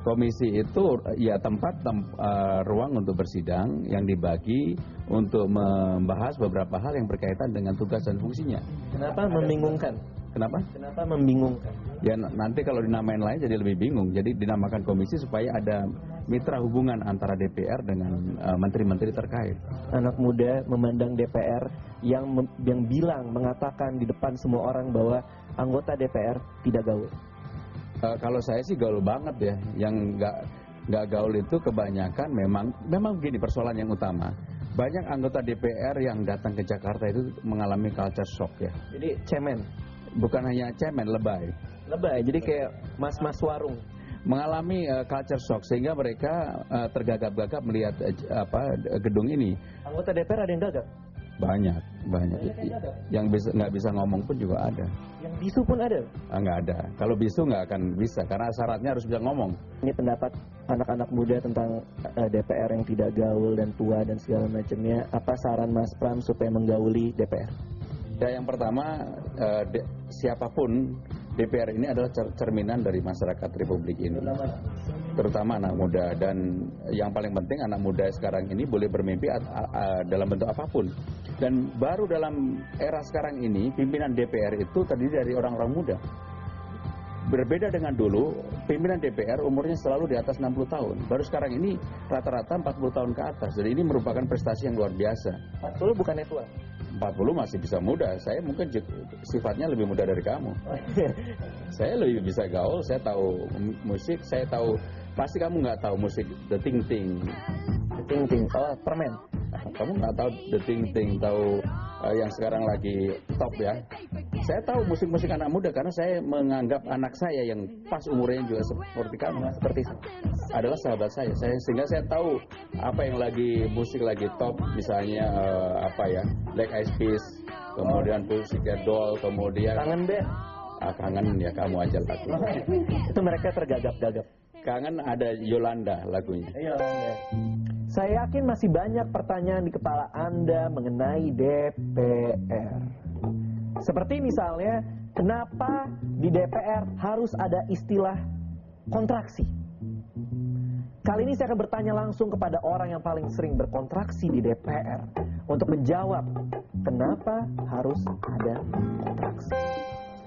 komisi itu ya ruang untuk bersidang yang dibagi untuk membahas beberapa hal yang berkaitan dengan tugas dan fungsinya. Kenapa membingungkan? Kenapa? Kenapa membingungkan? Ya nanti kalau dinamain lain jadi lebih bingung. Jadi dinamakan komisi supaya ada mitra hubungan antara DPR dengan menteri-menteri terkait. Anak muda memandang DPR yang mengatakan di depan semua orang bahwa anggota DPR tidak gaul. Kalau saya sih gaul banget ya. Yang nggak gaul itu kebanyakan memang begini persoalan yang utama. Banyak anggota DPR yang datang ke Jakarta itu mengalami culture shock ya. Jadi cemen. Bukan hanya cemen, lebay. Lebay, jadi kayak mas-mas warung. Mengalami culture shock sehingga mereka tergagap-gagap melihat gedung ini. Anggota DPR ada yang gagap? Banyak. Yang nggak bisa ngomong pun juga ada. Yang bisu pun ada? Nggak ada. Kalau bisu nggak akan bisa karena syaratnya harus bisa ngomong. Ini pendapat anak-anak muda tentang DPR yang tidak gaul dan tua dan segala macamnya. Apa saran Mas Pram supaya menggauli DPR? Ya yang pertama siapapun DPR ini adalah cerminan dari masyarakat Republik ini, terutama anak muda. Dan yang paling penting anak muda sekarang ini boleh bermimpi dalam bentuk apapun. Dan baru dalam era sekarang ini pimpinan DPR itu terdiri dari orang-orang muda. Berbeda dengan dulu, pimpinan DPR umurnya selalu di atas 60 tahun. Baru sekarang ini rata-rata 40 tahun ke atas. Jadi ini merupakan prestasi yang luar biasa. 40 bukannya tua? 40 masih bisa muda. Saya mungkin sifatnya lebih muda dari kamu. Saya lebih bisa gaul, saya tahu musik, saya tahu, pasti kamu nggak tahu musik The Ting Ting. The Ting Ting, oh permen. Kamu nggak tahu The Ting Ting, tahu yang sekarang lagi top ya. Saya tahu musik-musik anak muda karena saya menganggap anak saya yang pas umurnya juga seperti kamu, seperti adalah sahabat saya. Sehingga saya tahu apa yang musik lagi top, misalnya Black Eyed Peas, kemudian Pussycat Dolls, kemudian Kangen deh. Kangen ya kamu aja lagu. Itu mereka tergagap-gagap. Kangen ada Yolanda lagunya. Yolanda. Saya yakin masih banyak pertanyaan di kepala Anda mengenai DPR. Seperti misalnya, kenapa di DPR harus ada istilah kontraksi? Kali ini saya akan bertanya langsung kepada orang yang paling sering berkontraksi di DPR untuk menjawab kenapa harus ada kontraksi.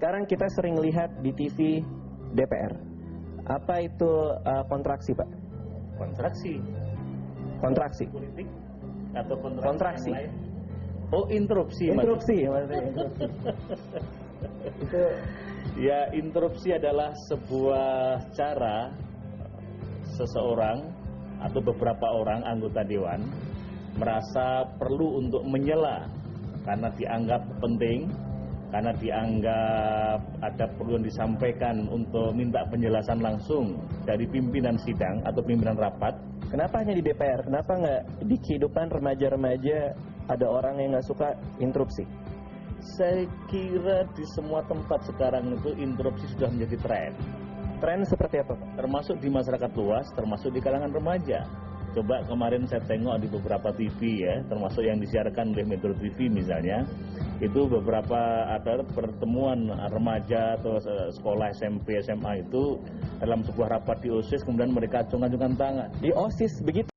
Sekarang kita sering lihat di TV DPR. Apa itu kontraksi, Pak? Kontraksi. Politik atau kontraksi. Oh, interupsi. Interupsi. Itu ya, interupsi adalah sebuah cara seseorang atau beberapa orang anggota dewan merasa perlu untuk menyela karena dianggap penting, karena dianggap ada perlu yang disampaikan untuk minta penjelasan langsung dari pimpinan sidang atau pimpinan rapat. Kenapa hanya di DPR? Kenapa nggak di kehidupan remaja-remaja ada orang yang nggak suka interupsi? Saya kira di semua tempat sekarang itu interupsi sudah menjadi tren. Tren seperti apa, Pak? Termasuk di masyarakat luas, termasuk di kalangan remaja. Coba kemarin saya tengok di beberapa TV ya, termasuk yang disiarkan oleh Metro TV misalnya, itu beberapa ada pertemuan remaja atau sekolah SMP, SMA itu dalam sebuah rapat di OSIS, kemudian mereka acung-acungkan tangan. Di OSIS begitu?